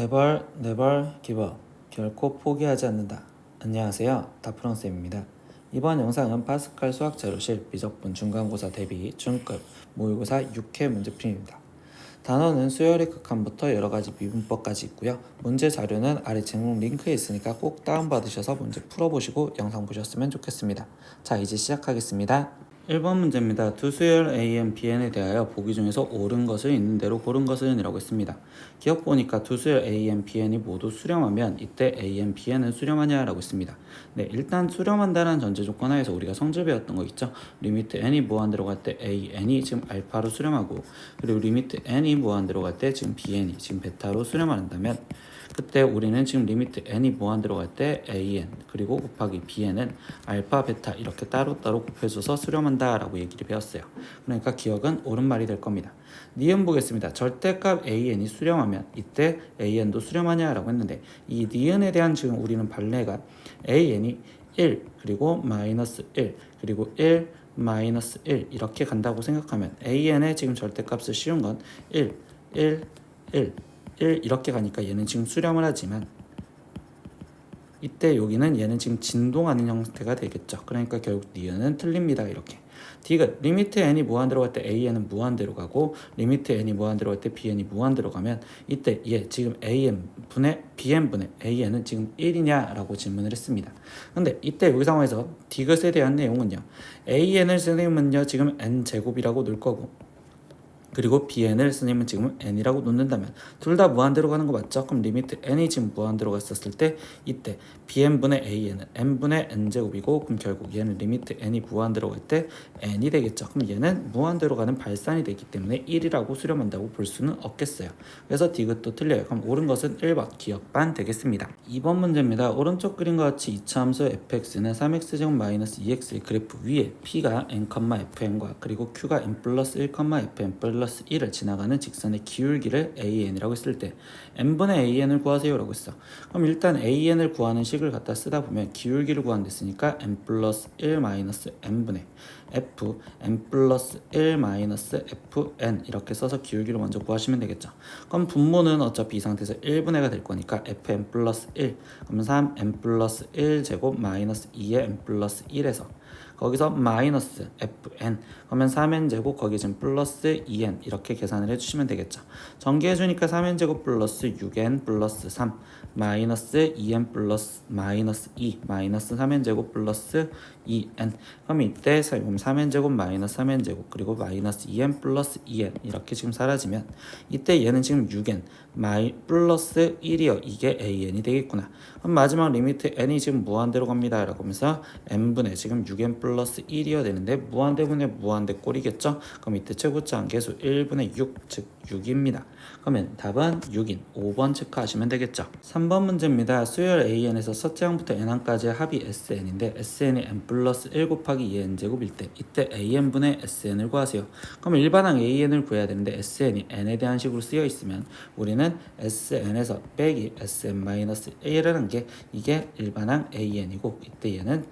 네벌 기버 결코 포기하지 않는다. 안녕하세요, 다프랑쌤입니다. 이번 영상은 파스칼 수학자료실 미적분 중간고사 대비 중급 모의고사 6회 문제풀이입니다. 단어는 수열의 극한부터 여러가지 미분법까지 있고요. 문제 자료는 아래 제목 링크에 있으니까 꼭 다운받으셔서 문제 풀어보시고 영상 보셨으면 좋겠습니다. 자, 이제 시작하겠습니다. 1번 문제입니다. 두 수열 a,n, bn에 대하여 보기 중에서 옳은 것을 있는 대로 고른 것은 이라고 했습니다. 기억 보니까 두 수열 a,n, bn이 모두 수렴하면 이때 a,n, bn은 수렴하냐 라고 했습니다. 네, 일단 수렴한다는 전제 조건 하에서 우리가 성질 배웠던 거 있죠. 리미트 n이 무한대로 갈 때 a,n이 지금 알파로 수렴하고, 그리고 리미트 n이 무한대로 갈 때 지금 bn이 지금 베타로 수렴한다면, 그때 우리는 지금 리미트 n이 무한대로 갈 때 an 그리고 곱하기 bn은 알파, 베타 이렇게 따로따로 곱해줘서 수렴한다 라고 얘기를 배웠어요. 그러니까 기억은 옳은 말이 될 겁니다. 니은 보겠습니다. 절대값 an이 수렴하면 이때 an도 수렴하냐 라고 했는데, 이 니은에 대한 지금 우리는 발레가 an이 1 그리고 마이너스 1 그리고 1 마이너스 1 이렇게 간다고 생각하면 an의 지금 절대값을 씌운 건 1 이렇게 가니까 얘는 지금 수렴을 하지만, 이때 여기는 얘는 지금 진동하는 형태가 되겠죠. 그러니까 결국 니은은 틀립니다. 이렇게. 디귿 리미트 n이 무한대로 갈 때 an은 무한대로 가고, 리미트 n이 무한대로 갈 때 bn이 무한대로 가면 이때 얘 지금 an 분의 bn 분의 an은 지금 1이냐 라고 질문을 했습니다. 근데 이때 여기 상황에서 디귿에 대한 내용은요, an을 선생님은요 지금 n제곱이라고 놓을 거고, 그리고 bn을 선생님은 지금 n이라고 놓는다면 둘 다 무한대로 가는 거 맞죠? 그럼 리미트 n이 지금 무한대로 갔었을 때 이때 bn분의 an은 n분의 n제곱이고, 그럼 결국 얘는 리미트 n이 무한대로 갈 때 n이 되겠죠. 그럼 얘는 무한대로 가는 발산이 되기 때문에 1이라고 수렴한다고 볼 수는 없겠어요. 그래서 디귿도 틀려요. 그럼 옳은 것은 1번 기억반 되겠습니다. 2번 문제입니다. 오른쪽 그림과 같이 이차함수 fx는 3x제곱 마이너스 2x의 그래프 위에 p가 n, fn과 그리고 q가 n 플러스 1, fn 플러스 1을 지나가는 직선의 기울기를 an이라고 했을 때 n분의 an을 구하세요 라고 했어. 그럼 일단 an을 구하는 식을 갖다 쓰다 보면 기울기를 구한댔으니까 n 플러스 1 마이너스 n분의 f n 플러스 1 마이너스 fn 이렇게 써서 기울기를 먼저 구하시면 되겠죠. 그럼 분모는 어차피 이 상태에서 1분의가 될 거니까 fn 플러스 1 그러면 3n 플러스 1 제곱 마이너스 2의 n 플러스 1에서 거기서 마이너스 fn 그러면 3n제곱 거기 지금 플러스 2n 이렇게 계산을 해주시면 되겠죠. 전개해주니까 3n제곱 플러스 6n 플러스 3 마이너스 2n 플러스 마이너스 2 마이너스 3n제곱 플러스 2n 그럼 이때 3n제곱 마이너스 3n제곱 그리고 마이너스 2n 플러스 2n 이렇게 지금 사라지면 이때 얘는 지금 6n 플러스 1이요 이게 an이 되겠구나. 그럼 마지막 리미트 n이 지금 무한대로 갑니다 라고 하면서 n분의 지금 6n 플러스 1이어야 되는데 무한대분의 무한대 꼴이겠죠. 그럼 이때 최고차항 계수 1분의 6 즉 6입니다. 그러면 답은 6인 5번 체크하시면 되겠죠. 3번 문제입니다. 수열 an에서 첫째 항부터 n항까지의 합이 sn인데 sn이 n 플러스 1 곱하기 2의 n제곱일 때 이때 an분의 sn을 구하세요. 그럼 일반항 an을 구해야 되는데 sn이 n에 대한 식으로 쓰여 있으면 우리는 sn에서 빼기 sn-1이라는 게 이게 일반항 an이고, 이때 얘는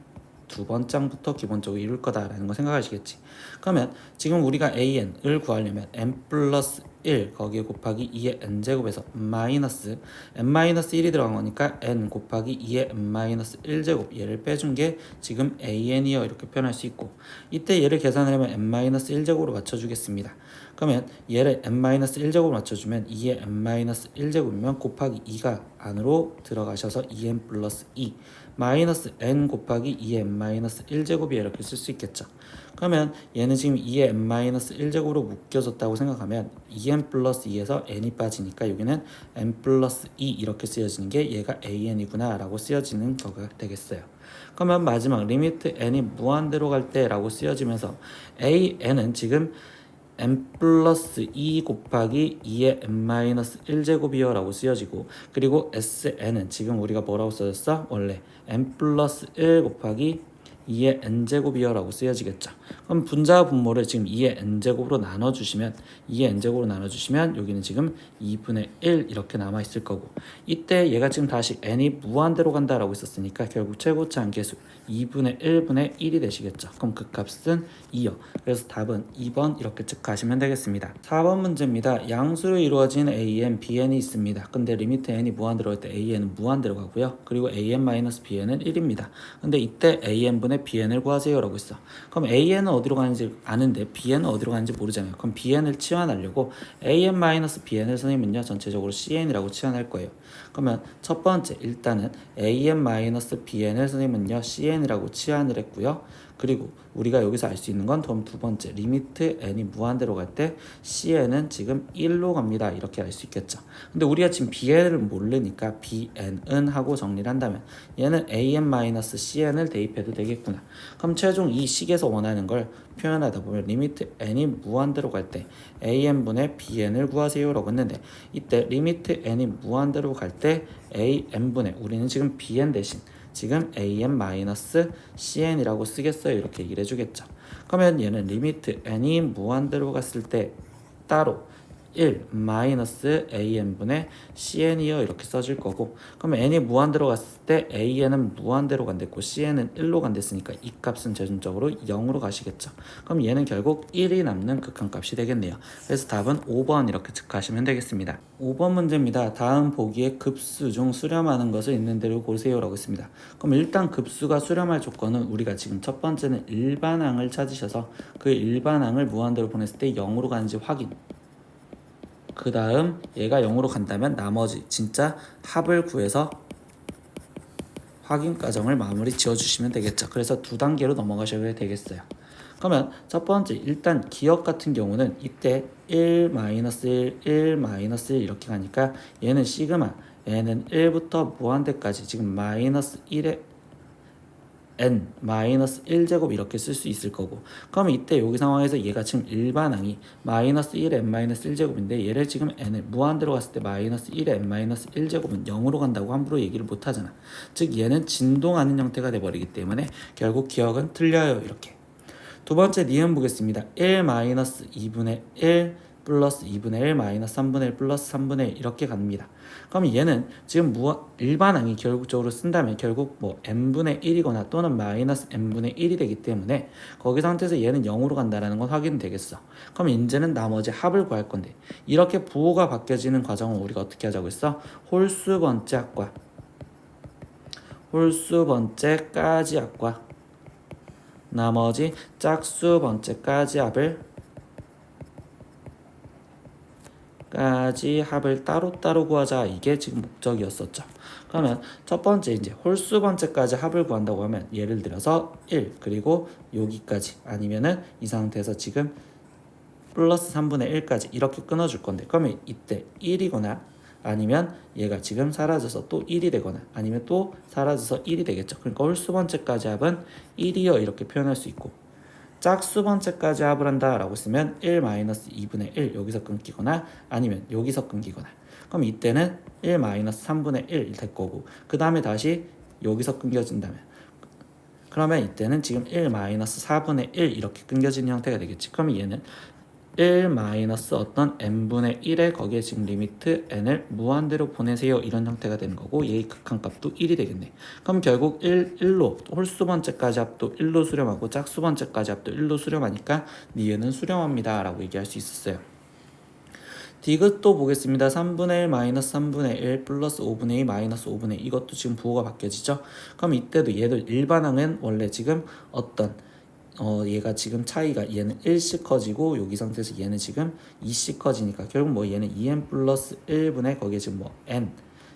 두 번장부터 기본적으로 이룰 거다라는 거 생각하시겠지. 그러면 지금 우리가 an을 구하려면 n 플러스 1 거기에 곱하기 2의 n제곱에서 마이너스 n-1이 들어간 거니까 n 곱하기 2의 n-1제곱 얘를 빼준 게 지금 an이요 이렇게 표현할 수 있고, 이때 얘를 계산을 하면 n-1제곱으로 맞춰주겠습니다. 그러면 얘를 n-1제곱으로 맞춰주면 2의 n-1제곱이면 곱하기 2가 안으로 들어가셔서 2n 플러스 2 마이너스 n 곱하기 2의 n-1제곱이 이렇게 쓸 수 있겠죠. 그러면 얘는 지금 2의 n-1제곱으로 묶여졌다고 생각하면 2n 플러스 2에서 n이 빠지니까 여기는 n 플러스 2 이렇게 쓰여지는 게 얘가 an이구나 라고 쓰여지는 거가 되겠어요. 그러면 마지막 리미트 n이 무한대로 갈 때 라고 쓰여지면서 an은 지금 n 플러스 2 곱하기 2의 n-1제곱이요 라고 쓰여지고, 그리고 sn은 지금 우리가 뭐라고 써졌어? 원래 n 플러스 1 곱하기 2의 n제곱이요 라고 쓰여지겠죠. 그럼 분자 분모를 지금 2의 n제곱으로 나눠주시면 여기는 지금 2분의 1 이렇게 남아있을 거고, 이때 얘가 지금 다시 n이 무한대로 간다라고 했었으니까 결국 최고치 함계수 2분의 1분의 1이 되시겠죠. 그럼 그 값은 2요. 그래서 답은 2번 이렇게 체크하시면 되겠습니다. 4번 문제입니다. 양수로 이루어진 an, bn이 있습니다. 근데 리미트 n이 무한대로 할 때 an은 무한대로 가고요. 그리고 an-bn은 1입니다. 근데 이때 an분의 bn을 구하세요 라고 했어. 그럼 an은 어디로 가는지 아는데 bn은 어디로 가는지 모르잖아요. 그럼 bn을 치환하려고 an-bn을 선생님은요 전체적으로 cn이라고 치환할 거예요. 그러면 첫 번째 일단은 an-bn을 선생님은요 cn이라고 치환을 했고요. 그리고 우리가 여기서 알 수 있는 건 두 번째 리미트 n이 무한대로 갈 때 cn은 지금 1로 갑니다 이렇게 알 수 있겠죠. 근데 우리가 지금 bn을 모르니까 bn은 하고 정리를 한다면 얘는 an-cn을 대입해도 되겠구나. 그럼 최종 이 식에서 원하는 걸 표현하다 보면 리미트 n이 무한대로 갈 때 an분의 bn을 구하세요 라고 했는데, 이때 리미트 n이 무한대로 갈 때 an분의, 우리는 지금 bn 대신 지금 an-cn이라고 쓰겠어요 이렇게 얘기를 해주겠죠. 그러면 얘는 리미트 n이 무한대로 갔을 때 따로 1 마이너스 an분의 cn이요 이렇게 써줄 거고, 그러면 n이 무한대로 갔을 때 an은 무한대로 간댔고 cn은 1로 간댔으니까 이 값은 최종적으로 0으로 가시겠죠. 그럼 얘는 결국 1이 남는 극한값이 되겠네요. 그래서 답은 5번 이렇게 체크하시면 되겠습니다. 5번 문제입니다. 다음 보기에 급수 중 수렴하는 것을 있는 대로 보세요 라고 했습니다. 그럼 일단 급수가 수렴할 조건은 우리가 지금 첫 번째는 일반항을 찾으셔서 그 일반항을 무한대로 보냈을 때 0으로 가는지 확인, 그 다음 얘가 0으로 간다면 나머지 진짜 합을 구해서 확인 과정을 마무리 지어주시면 되겠죠. 그래서 두 단계로 넘어가셔야 되겠어요. 그러면 첫 번째 일단 기억 같은 경우는 이때 1-1, 1-1 이렇게 가니까 얘는 시그마 얘는 1부터 무한대까지 지금 마이너스 1의 n 마이너스 1제곱 이렇게 쓸 수 있을 거고, 그러면 이때 여기 상황에서 얘가 지금 일반항이 마이너스 1의 n 마이너스 1제곱인데 얘를 지금 n을 무한대로 갔을 때 마이너스 1의 n 마이너스 1제곱은 0으로 간다고 함부로 얘기를 못 하잖아. 즉 얘는 진동하는 형태가 돼버리기 때문에 결국 기억은 틀려요 이렇게. 두 번째 니은 보겠습니다. 1 마이너스 2분의 1 플러스 2분의 1 마이너스 3분의 1 플러스 3분의 1 이렇게 갑니다. 그럼 얘는 지금 일반항이 결국적으로 쓴다면 결국 뭐 n분의 1이거나 또는 마이너스 n분의 1이 되기 때문에 거기 상태에서 얘는 0으로 간다는 건 확인이 되겠어. 그럼 이제는 나머지 합을 구할 건데, 이렇게 부호가 바뀌어지는 과정을 우리가 어떻게 하자고 했어? 홀수 번째 합과 홀수 번째까지 합과 나머지 짝수 번째까지 합을 따로따로 구하자, 이게 지금 목적이었었죠. 그러면 첫 번째 이제 홀수 번째까지 합을 구한다고 하면 예를 들어서 1 그리고 여기까지 아니면은 이 상태에서 지금 플러스 3분의 1까지 이렇게 끊어줄 건데, 그러면 이때 1이거나 아니면 얘가 지금 사라져서 또 1이 되거나 아니면 또 사라져서 1이 되겠죠. 그러니까 홀수 번째까지 합은 1이요 이렇게 표현할 수 있고, 짝수 번째까지 합을 한다 라고 쓰면 1-2분의 1 여기서 끊기거나 아니면 여기서 끊기거나, 그럼 이때는 1-3분의 1 될 거고, 그 다음에 다시 여기서 끊겨진다면 그러면 이때는 지금 1-4분의 1 이렇게 끊겨지는 형태가 되겠지. 그러면 얘는 1 마이너스 어떤 n분의 1에 거기에 지금 리미트 n을 무한대로 보내세요 이런 형태가 되는 거고, 얘의 극한값도 1이 되겠네. 그럼 결국 1로 홀수 번째까지 합도 1로 수렴하고 짝수 번째까지 합도 1로 수렴하니까 니은은 수렴합니다 라고 얘기할 수 있었어요. 디귿도 보겠습니다. 3분의 1 마이너스 3분의 1 플러스 5분의 2 마이너스 5분의 2, 이것도 지금 부호가 바뀌어지죠. 그럼 이때도 얘도 일반항은 원래 지금 어떤 얘가 지금 차이가 얘는 1씩 커지고 여기 상태에서 얘는 지금 2씩 커지니까 결국 뭐 얘는 2n 플러스 1분의 거기에 지금 뭐 n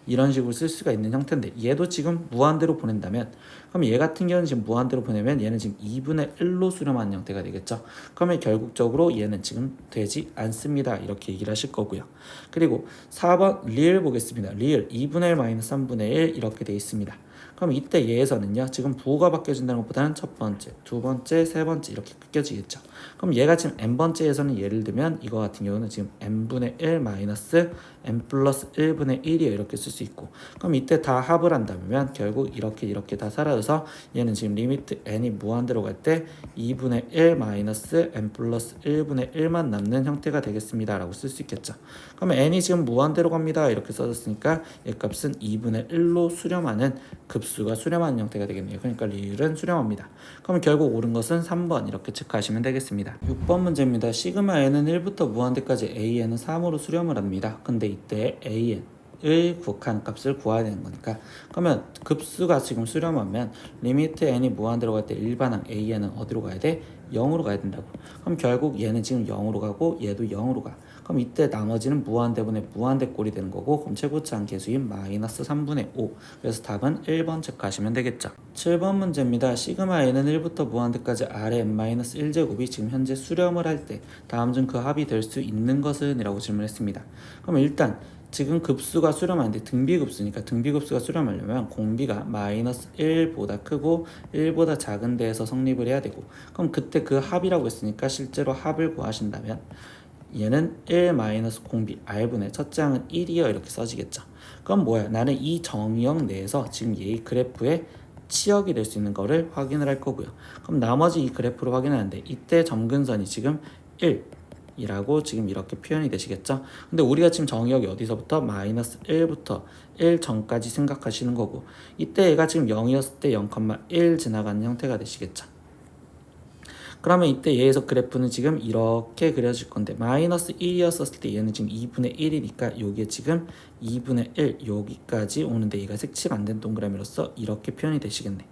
이런 식으로 쓸 수가 있는 형태인데, 얘도 지금 무한대로 보낸다면 그럼 얘 같은 경우는 지금 무한대로 보내면 얘는 지금 2분의 1로 수렴하는 형태가 되겠죠. 그러면 결국적으로 얘는 지금 되지 않습니다 이렇게 얘기를 하실 거고요. 그리고 4번 리을 보겠습니다. 리을 2분의 1 마이너스 3분의 1 이렇게 돼 있습니다. 그럼 이때 얘에서는요 지금 부호가 바뀌어진다는 것보다는 첫 번째, 두 번째, 세 번째 이렇게 바뀌어지겠죠. 그럼 얘가 지금 n번째에서는 예를 들면 이거 같은 경우는 지금 n분의 1 마이너스 n 플러스 1분의 1이요 이렇게 쓸 수 있고, 그럼 이때 다 합을 한다면 결국 이렇게 다 사라져서 얘는 지금 리미트 n이 무한대로 갈 때 2분의 1 마이너스 n 플러스 1분의 1만 남는 형태가 되겠습니다 라고 쓸 수 있겠죠. 그러면 n이 지금 무한대로 갑니다 이렇게 써졌으니까 얘 값은 2분의 1로 수렴하는, 급수가 수렴하는 형태가 되겠네요. 그러니까 리을은 수렴합니다. 그럼 결국 옳은 것은 3번 이렇게 체크하시면 되겠습니다. 6번 문제입니다. 시그마 n은 1부터 무한대까지 an은 3으로 수렴을 합니다. 근데 이때 an 의 국한 값을 구해야 되는 거니까, 그러면 급수가 지금 수렴하면 리미트 n이 무한대로 갈 때 일반항 an은 어디로 가야 돼? 0으로 가야 된다고. 그럼 결국 얘는 지금 0으로 가고 얘도 0으로 가. 그럼 이때 나머지는 무한대분의 무한대꼴이 되는 거고, 그럼 최고차항 계수인 마이너스 3분의 5. 그래서 답은 1번 체크하시면 되겠죠. 7번 문제입니다. 시그마 n은 1부터 무한대까지 R의 n-1제곱이 지금 현재 수렴을 할 때 다음 중 그 합이 될 수 있는 것은? 이라고 질문했습니다. 그럼 일단 지금 급수가 수렴하는데 등비급수니까 등비급수가 수렴하려면 공비가 마이너스 1보다 크고 1보다 작은 데에서 성립을 해야 되고, 그럼 그때 그 합이라고 했으니까 실제로 합을 구하신다면 얘는 1 마이너스 공비 r분의 첫째 항은 1이요 이렇게 써지겠죠. 그럼 뭐야? 나는 이 정의역 내에서 지금 얘의 그래프의 치역이 될 수 있는 거를 확인을 할 거고요. 그럼 나머지 이 그래프를 확인하는데 이때 점근선이 지금 1 이라고 지금 이렇게 표현이 되시겠죠. 근데 우리가 지금 정의역이 어디서부터 마이너스 1부터 1 전까지 생각하시는 거고, 이때 얘가 지금 0이었을 때 0,1 지나가는 형태가 되시겠죠. 그러면 이때 얘에서 그래프는 지금 이렇게 그려질 건데, 마이너스 1이었을 때 얘는 지금 2분의 1이니까 요게 지금 2분의 1 여기까지 오는데 얘가 색칠 안 된 동그라미로서 이렇게 표현이 되시겠네.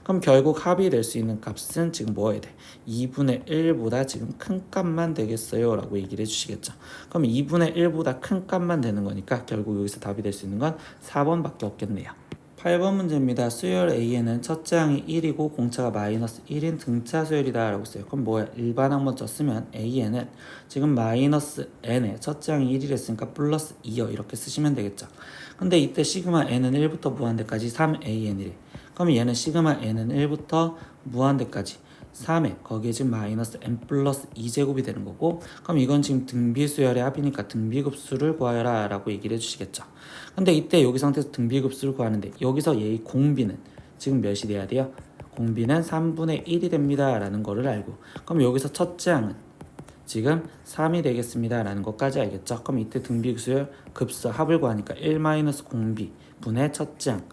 그럼 결국 합이 될 수 있는 값은 지금 뭐 해야 돼? 2분의 1보다 지금 큰 값만 되겠어요 라고 얘기를 해주시겠죠. 그럼 2분의 1보다 큰 값만 되는 거니까 결국 여기서 답이 될 수 있는 건 4번밖에 없겠네요. 8번 문제입니다. 수열 A에는 첫째 항이 1이고 공차가 마이너스 1인 등차 수열이다 라고 써요. 그럼 뭐야? 일반항 먼저 쓰면 A에는 지금 마이너스 n에 첫째 항이 1이랬으니까 플러스 2요 이렇게 쓰시면 되겠죠. 근데 이때 시그마 n은 1부터 무한대까지 3an이래. 그럼 얘는 시그마 n은 1부터 무한대까지 3에 거기에 지금 마이너스 n 플러스 2제곱이 되는 거고, 그럼 이건 지금 등비수열의 합이니까 등비급수를 구하여라 라고 얘기를 해주시겠죠. 근데 이때 여기 상태에서 등비급수를 구하는데 여기서 얘의 공비는 지금 몇이 돼야 돼요? 공비는 3분의 1이 됩니다 라는 거를 알고, 그럼 여기서 첫째 항은 지금 3이 되겠습니다 라는 것까지 알겠죠. 그럼 이때 등비수열 급수 합을 구하니까 1 마이너스 공비 분의 첫째 항,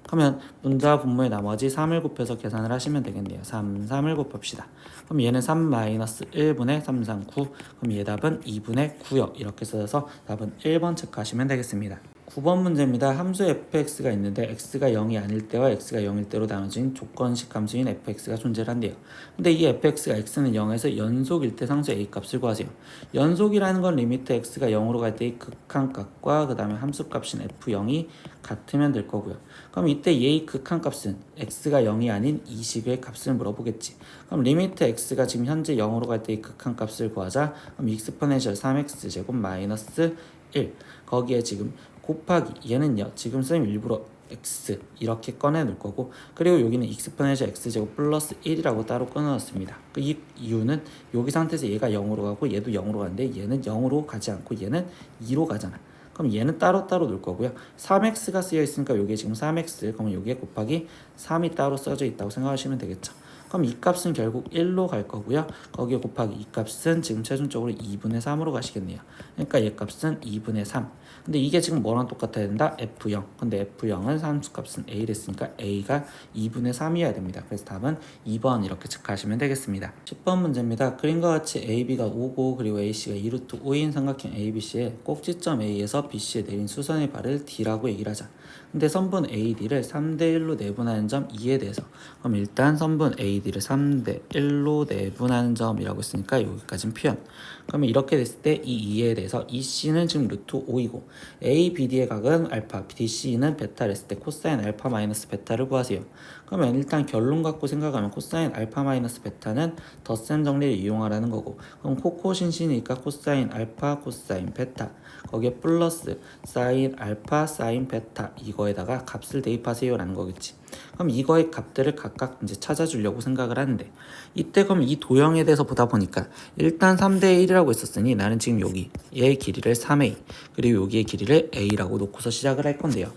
그러면 분자와 분모의 나머지 3을 곱해서 계산을 하시면 되겠네요. 3을 곱합시다. 그럼 얘는 3 마이너스 1분의 3, 3, 9. 그럼 얘 답은 2분의 9요. 이렇게 써서 답은 1번 체크하시면 되겠습니다. 9번 문제입니다. 함수 fx가 있는데 x가 0이 아닐 때와 x가 0일 때로 나눠진 조건식 함수인 fx가 존재를 한대요. 근데 이 fx가 x는 0에서 연속일 때 상수 a 값을 구하세요. 연속이라는 건 리미트 x가 0으로 갈 때의 극한값과 그 다음에 함수값인 f0이 같으면 될 거고요. 그럼 이때 얘의 극한값은 x가 0이 아닌 이 식의 값을 물어보겠지. 그럼 리미트 x가 지금 현재 0으로 갈 때의 극한값을 구하자. 그럼 익스포넨셜 3x제곱 마이너스 1 거기에 지금 곱하기 얘는요 지금 쌤 일부러 x 이렇게 꺼내 놓을 거고, 그리고 여기는 익스포넨셜 x제곱 플러스 1이라고 따로 끊어놨습니다. 이 이유는 여기 상태에서 얘가 0으로 가고 얘도 0으로 가는데 얘는 0으로 가지 않고 얘는 2로 가잖아. 그럼 얘는 따로따로 놓을 거고요. 3x가 쓰여 있으니까 여기에 지금 3x, 그러면 여기에 곱하기 3이 따로 써져 있다고 생각하시면 되겠죠. 그럼 이 값은 결국 1로 갈 거고요. 거기에 곱하기 이 값은 지금 최종적으로 2분의 3으로 가시겠네요. 그러니까 얘 값은 2분의 3. 근데 이게 지금 뭐랑 똑같아야 된다? F0. 근데 F0은 함수값은 A랬으니까 A가 2분의 3이어야 됩니다. 그래서 답은 2번 이렇게 체크하시면 되겠습니다. 10번 문제입니다. 그림과 같이 AB가 5고 그리고 AC가 2루트 5인 삼각형 ABC의 꼭지점 A에서 BC에 내린 수선의 발을 D라고 얘기를 하자. 근데 선분 AD를 3대1로 내분하는 점 2에 대해서, 그럼 일단 선분 AD를 3대1로 내분하는 점이라고 했으니까 여기까지는 표현. 그러면 이렇게 됐을 때 이 2에 대해서 이 C는 지금 루트 5이고 A, B, D의 각은 알파, D, C는 베타를 했을 때 코사인 알파 마이너스 베타를 구하세요. 그러면 일단 결론 갖고 생각하면 코사인 알파 마이너스 베타는 덧셈 정리를 이용하라는 거고, 그럼 코코신신이니까 코사인 알파 코사인 베타 거기에 플러스 사인 알파 사인 베타 이거에다가 값을 대입하세요 라는 거겠지. 그럼 이거의 값들을 각각 이제 찾아주려고 생각을 하는데, 이때 그럼 이 도형에 대해서 보다 보니까 일단 3대 1이라고 했었으니 나는 지금 여기 얘의 길이를 3a 그리고 여기의 길이를 a라고 놓고서 시작을 할 건데요.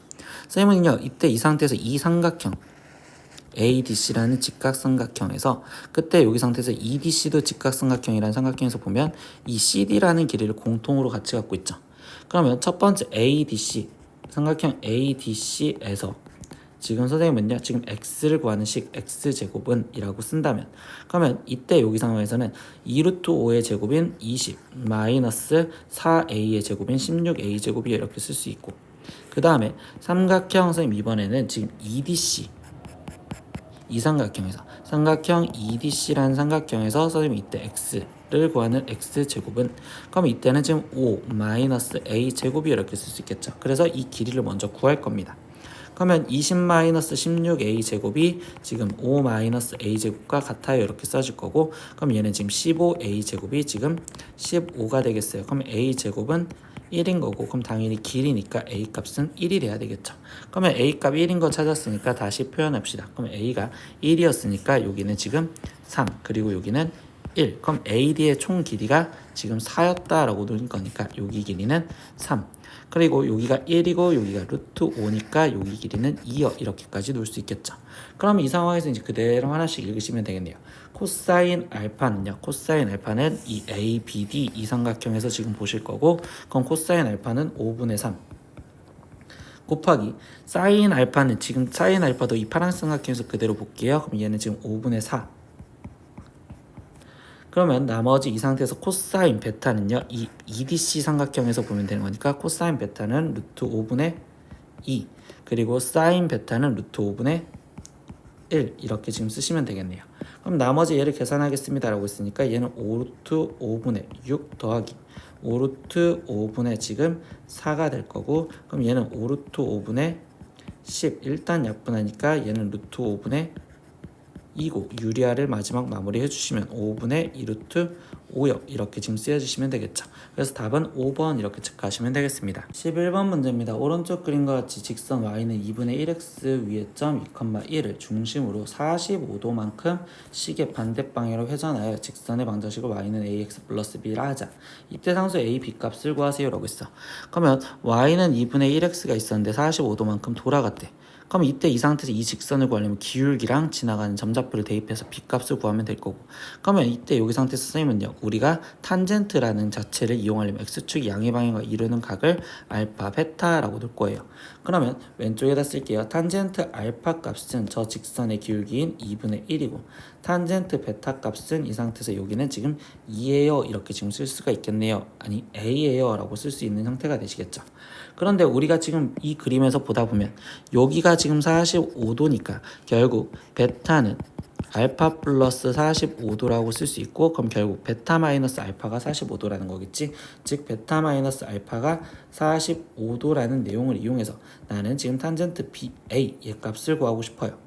쌤은요 이때 이 상태에서 이 삼각형 ADC라는 직각삼각형에서 그때 여기 상태에서 EDC도 직각삼각형이라는 삼각형에서 보면 이 CD라는 길이를 공통으로 같이 갖고 있죠. 그러면 첫 번째 ADC 삼각형 ADC에서 지금 선생님은요 지금 x를 구하는 식 x제곱은 이라고 쓴다면, 그러면 이때 여기 상황에서는 2루트 5의 제곱인 20 마이너스 4a의 제곱인 16a 제곱이 이렇게 쓸 수 있고, 그 다음에 삼각형 선생님 이번에는 지금 EDC 이 삼각형에서 삼각형 EDC라는 삼각형에서 선생님이 이때 x를 구하는 x제곱은, 그럼 이때는 지금 5 마이너스 a 제곱이 이렇게 쓸 수 있겠죠. 그래서 이 길이를 먼저 구할 겁니다. 그러면 20 마이너스 16a 제곱이 지금 5 마이너스 a 제곱과 같아요 이렇게 써줄 거고, 그럼 얘는 지금 15a 제곱이 지금 15가 되겠어요. 그럼 a 제곱은 1인 거고, 그럼 당연히 길이니까 a 값은 1이 돼야 되겠죠. 그러면 a 값 1인 거 찾았으니까 다시 표현합시다. 그럼 a가 1이었으니까 여기는 지금 3 그리고 여기는 1. 그럼 AD의 총 길이가 지금 4였다라고 놓을 거니까 여기 길이는 3. 그리고 여기가 1이고 여기가 루트 5니까 여기 길이는 2여 이렇게까지 놓을 수 있겠죠. 그럼 이 상황에서 이제 그대로 하나씩 읽으시면 되겠네요. 코사인 알파는요. 코사인 알파는 이 ABD 이 삼각형에서 지금 보실 거고, 그럼 코사인 알파는 5분의 3 곱하기 사인 알파는 지금 사인 알파도 이 파란 삼각형에서 그대로 볼게요. 그럼 얘는 지금 5분의 4. 그러면 나머지 이 상태에서 코사인 베타는요 이 EDC 삼각형에서 보면 되는 거니까 코사인 베타는 루트 5분의 2 그리고 사인 베타는 루트 5분의 1 이렇게 지금 쓰시면 되겠네요. 그럼 나머지 얘를 계산하겠습니다 라고 했으니까 얘는 5루트 5분의 6 더하기 5루트 5분의 지금 4가 될 거고, 그럼 얘는 5루트 5분의 10 일단 약분하니까 얘는 루트 5분의 2고 유리아를 마지막 마무리 해주시면 5분의 2루트 5역 이렇게 지금 쓰여주시면 되겠죠. 그래서 답은 5번 이렇게 체크하시면 되겠습니다. 11번 문제입니다. 오른쪽 그림과 같이 직선 y는 2분의 1x 위의 점 2,1을 중심으로 45도만큼 시계 반대 방향으로 회전하여 직선의 방정식을 y는 ax 플러스 b라 하자. 이때 상수 a, b 값을 구하세요 라고 했어. 그러면 y는 2분의 1x가 있었는데 45도만큼 돌아갔대. 그럼 이때 이 상태에서 이 직선을 구하려면 기울기랑 지나가는 점좌표를 대입해서 b값을 구하면 될 거고, 그러면 이때 여기 상태에서 선생님은요 우리가 탄젠트라는 자체를 이용하려면 x축이 양의 방향과 이루는 각을 알파 베타라고 둘 거예요. 그러면 왼쪽에다 쓸게요. 탄젠트 알파 값은 저 직선의 기울기인 2분의 1이고 탄젠트 베타 값은 이 상태에서 여기는 지금 2예요 이렇게 지금 쓸 수가 있겠네요. 아니 a예요 라고 쓸 수 있는 형태가 되시겠죠. 그런데 우리가 지금 이 그림에서 보다 보면 여기가 지금 45도니까 결국 베타는 알파 플러스 45도라고 쓸 수 있고, 그럼 결국 베타 마이너스 알파가 45도라는 거겠지. 즉 베타 마이너스 알파가 45도라는 내용을 이용해서 나는 지금 탄젠트 BA 얘 값을 구하고 싶어요.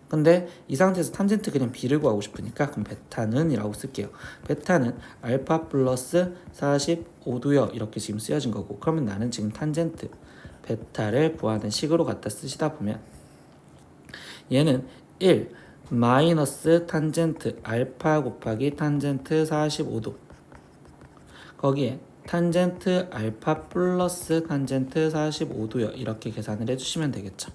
근데 이 상태에서 탄젠트 그냥 b를 구하고 싶으니까 그럼 베타는 이라고 쓸게요. 베타는 알파 플러스 45도요 이렇게 지금 쓰여진 거고, 그러면 나는 지금 탄젠트 베타를 구하는 식으로 갖다 쓰시다 보면 얘는 1 마이너스 탄젠트 알파 곱하기 탄젠트 45도 거기에 탄젠트 알파 플러스 탄젠트 45도요 이렇게 계산을 해주시면 되겠죠.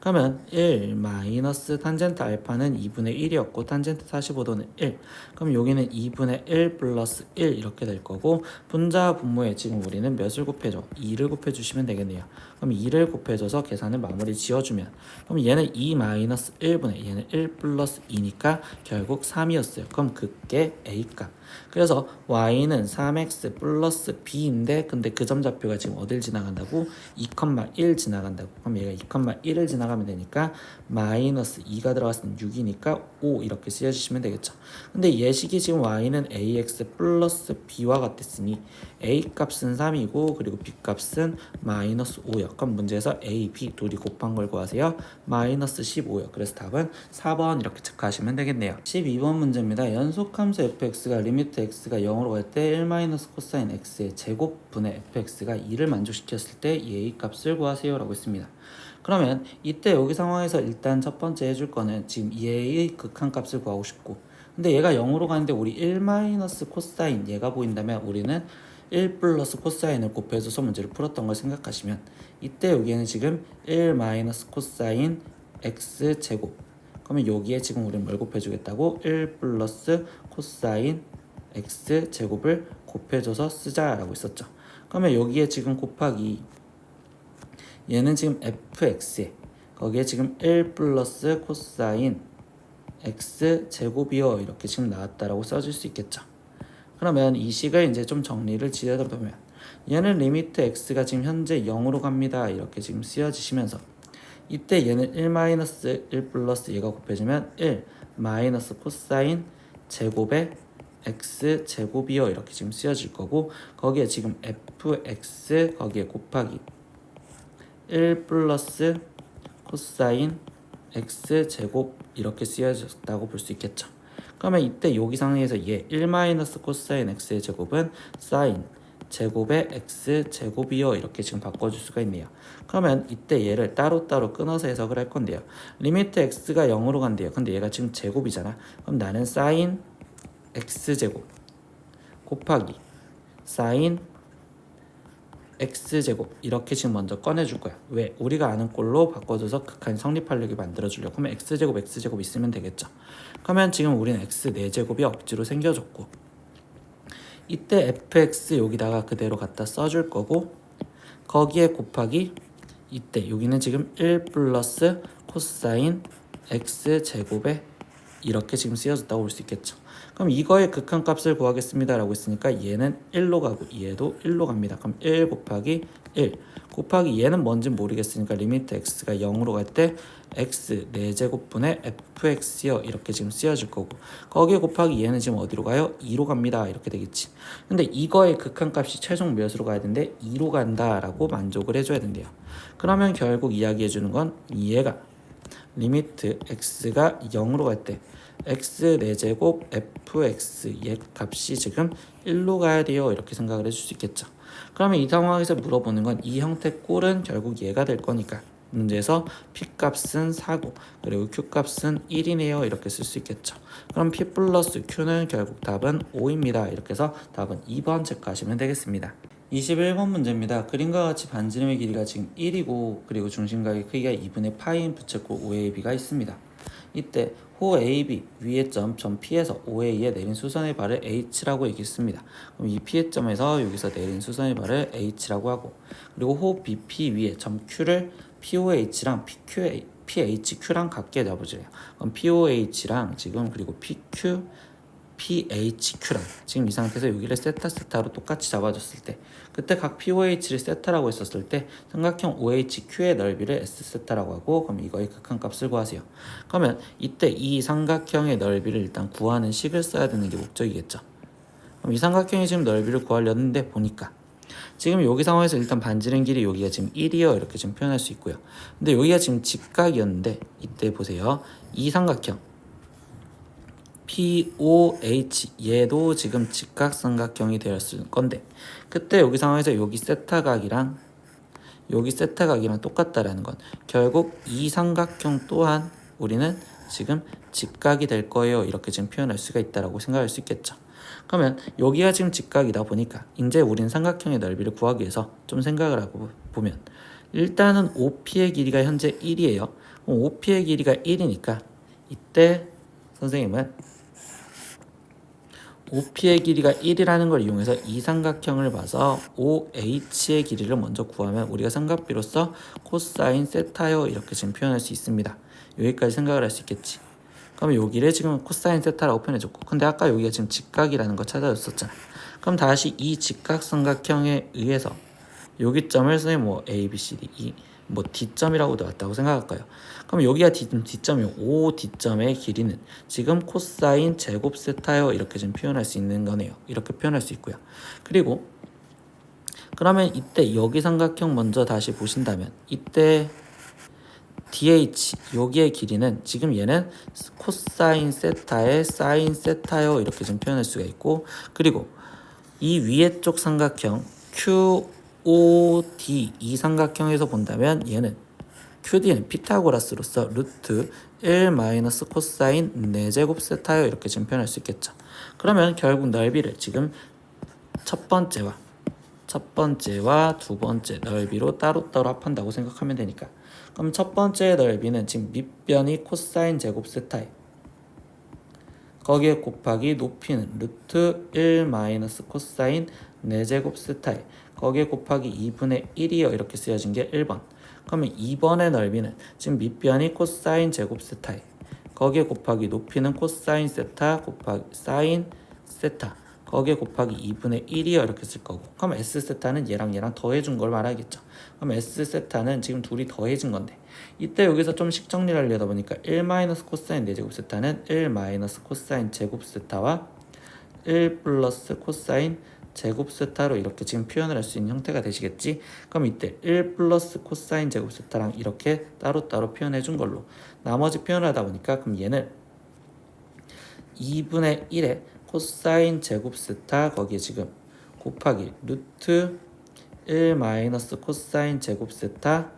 그러면 1 마이너스 탄젠트 알파는 2분의 1이었고 탄젠트 45도는 1. 그럼 여기는 2분의 1 플러스 1 이렇게 될 거고, 분자 분모에 지금 우리는 몇을 곱해줘? 2를 곱해주시면 되겠네요. 그럼 2를 곱해줘서 계산을 마무리 지어주면, 그럼 얘는 2 마이너스 1분의 얘는 1 플러스 2니까 결국 3이었어요. 그럼 그게 a값. 그래서 y는 3x 플러스 b인데 근데 그 점좌표가 지금 어딜 지나간다고? 2,1 지나간다고. 그럼 얘가 2,1을 지나간다고 나가면 되니까 마이너스 2가 들어갔으면 6이니까 5 이렇게 쓰여주시면 되겠죠. 근데 예식이 지금 y는 ax 플러스 b와 같았으니 a 값은 3이고 그리고 b 값은 마이너스 5요. 그럼 문제에서 a, b 둘이 곱한 걸 구하세요. 마이너스 15요. 그래서 답은 4번 이렇게 체크하시면 되겠네요. 12번 문제입니다. 연속함수 fx가 리미트 x가 0으로 갈 때 1 마이너스 코사인 x의 제곱분의 fx가 2를 만족시켰을 때 이 a 값을 구하세요 라고 했습니다. 그러면 이때 여기 상황에서 일단 첫 번째 해줄 거는 지금 얘의 극한값을 구하고 싶고, 근데 얘가 0으로 가는데 우리 1 마이너스 코사인 얘가 보인다면 우리는 1 플러스 코사인을 곱해줘서 문제를 풀었던 걸 생각하시면 이때 여기에는 지금 1 마이너스 코사인 x 제곱, 그러면 여기에 지금 우리는 뭘 곱해주겠다고? 1 플러스 코사인 x 제곱을 곱해줘서 쓰자라고 했었죠. 그러면 여기에 지금 곱하기 얘는 지금 fx에 거기에 지금 1 플러스 코사인 x 제곱이요 이렇게 지금 나왔다라고 써줄 수 있겠죠. 그러면 이 식을 이제 좀 정리를 지어보면 얘는 리미트 x가 지금 현재 0으로 갑니다 이렇게 지금 쓰여지시면서 이때 얘는 1 마이너스 1 플러스 얘가 곱해지면 1 마이너스 코사인 제곱의 x 제곱이요 이렇게 지금 쓰여질 거고, 거기에 지금 fx 거기에 곱하기 1 플러스 코사인 x 제곱 이렇게 쓰여졌다고 볼 수 있겠죠. 그러면 이때 여기 상황에서 얘 1 마이너스 코사인 x의 제곱은 사인 제곱의 x 제곱이요 이렇게 지금 바꿔줄 수가 있네요. 그러면 이때 얘를 따로따로 끊어서 해석을 할 건데요. 리미트 x가 0으로 간대요. 근데 얘가 지금 제곱이잖아. 그럼 나는 사인 x 제곱 곱하기 사인 x제곱 이렇게 지금 먼저 꺼내줄 거야. 왜? 우리가 아는 꼴로 바꿔줘서 극한 성립하려고 만들어주려고. 그러면 x제곱 있으면 되겠죠. 그러면 지금 우리는 x 4제곱이 억지로 생겨졌고, 이때 fx 여기다가 그대로 갖다 써줄 거고, 거기에 곱하기 이때 여기는 지금 1 플러스 코사인 x제곱에 이렇게 지금 쓰여졌다고 볼 수 있겠죠. 그럼 이거의 극한값을 구하겠습니다 라고 했으니까 얘는 1로 가고 얘도 1로 갑니다. 그럼 1 곱하기 1 곱하기 얘는 뭔지 모르겠으니까 리미트 x가 0으로 갈 때 x 4제곱분의 fx요 이렇게 지금 쓰여질 거고, 거기에 곱하기 얘는 지금 어디로 가요? 2로 갑니다 이렇게 되겠지. 근데 이거의 극한값이 최종 몇으로 가야 되는데 2로 간다 라고 만족을 해줘야 된대요. 그러면 결국 이야기해주는 건 얘가 리미트 x가 0으로 갈 때 x 4제곱 fx 얘 값이 지금 1로 가야 돼요 이렇게 생각을 해줄 수 있겠죠. 그러면 이 상황에서 물어보는 건 이 형태 꼴은 결국 얘가 될 거니까 문제에서 p 값은 4고 그리고 q 값은 1이네요 이렇게 쓸 수 있겠죠. 그럼 p 플러스 q는 결국 답은 5입니다. 이렇게 해서 답은 2번 체크하시면 되겠습니다. 21번 문제입니다. 그림과 같이 반지름의 길이가 지금 1이고 그리고 중심각의 크기가 2분의 파이인 부채꼴 OAB가 있습니다. 이때 호 AB 위의 점 P에서 OA에 내린 수선의 발을 H라고 얘기했습니다. 그럼 이 P의 점에서 여기서 내린 수선의 발을 H라고 하고, 그리고 호 BP 위에 점 Q를 POH랑 PHQ랑 같게 잡아줘요. 그럼 POH랑 지금 그리고 PHQ랑 지금 이 상태에서 여기를 세타로 똑같이 잡아줬을 때, 그때 각 POH를 세타라고 했었을 때 삼각형 OHQ의 넓이를 S세타라고 하고, 그럼 이거의 극한값을 구하세요. 그러면 이때 이 삼각형의 넓이를 일단 구하는 식을 써야 되는 게 목적이겠죠. 그럼 이 삼각형의 지금 넓이를 구하려는데 보니까 지금 여기 상황에서 일단 반지름 길이 여기가 지금 1이요 이렇게 좀 표현할 수 있고요. 근데 여기가 지금 직각이었는데 이때 보세요. 이 삼각형 POH 얘도 지금 직각삼각형이 되었을 건데, 그때 여기 상황에서 여기 세타각이랑 여기 세타각이랑 똑같다라는 건 결국 이 삼각형 또한 우리는 지금 직각이 될 거예요 이렇게 지금 표현할 수가 있다라고 생각할 수 있겠죠. 그러면 여기가 지금 직각이다 보니까 이제 우리는 삼각형의 넓이를 구하기 위해서 좀 생각을 하고 보면, 일단은 OP의 길이가 현재 1이에요. OP의 길이가 1이니까 이때 선생님은 OP의 길이가 1이라는 걸 이용해서 이 삼각형을 봐서 OH의 길이를 먼저 구하면 우리가 삼각비로서 코사인 세타요 이렇게 지금 표현할 수 있습니다. 여기까지 생각을 할 수 있겠지. 그럼 여기를 지금 코사인 세타라고 표현해줬고, 근데 아까 여기가 지금 직각이라는 거 찾아줬었잖아. 그럼 다시 이 직각삼각형에 의해서 여기 점을 선생님 뭐 A, B, C, D, E 뭐 D점이라고 나왔다고 생각할까요? 그럼 여기가 D점이요. O D점의 길이는 지금 코사인 제곱 세타요. 이렇게 좀 표현할 수 있는 거네요. 이렇게 표현할 수 있고요. 그리고 그러면 이때 여기 삼각형 먼저 다시 보신다면 이때 DH 여기의 길이는 지금 얘는 코사인 세타의 사인 세타요. 이렇게 좀 표현할 수가 있고 그리고 이 위에 쪽 삼각형 QOD 이 삼각형에서 본다면 얘는 QD는 피타고라스로서 루트 1 마이너스 코사인 4제곱 세타요. 이렇게 지금 표현할 수 있겠죠. 그러면 결국 넓이를 지금 첫 번째와 두 번째 넓이로 따로따로 합한다고 생각하면 되니까 그럼 첫 번째 넓이는 지금 밑변이 코사인 제곱 세타에 거기에 곱하기 높이는 루트 1 마이너스 코사인 4제곱 세타에 거기에 곱하기 2분의 1이요. 이렇게 쓰여진 게 1번. 그러면 2번의 넓이는 지금 밑변이 코사인 제곱 세타에 거기에 곱하기 높이는 코사인 세타 곱하기 사인 세타 거기에 곱하기 2분의 1이요. 이렇게 쓸 거고 그럼 S세타는 얘랑 더해준 걸 말하겠죠. 그럼 S세타는 지금 둘이 더해진 건데 이때 여기서 좀씩 정리를 하려다 보니까 1 마이너스 코사인 4제곱 세타는 1 마이너스 코사인 제곱 세타와 1 플러스 코사인 제곱 세타로 이렇게 지금 표현을 할 수 있는 형태가 되시겠지. 그럼 이때 1 플러스 코사인 제곱 세타랑 이렇게 따로따로 표현해 준 걸로 나머지 표현을 하다 보니까 그럼 얘는 2분의 1에 코사인 제곱 세타 거기에 지금 곱하기 루트 1 마이너스 코사인 제곱 세타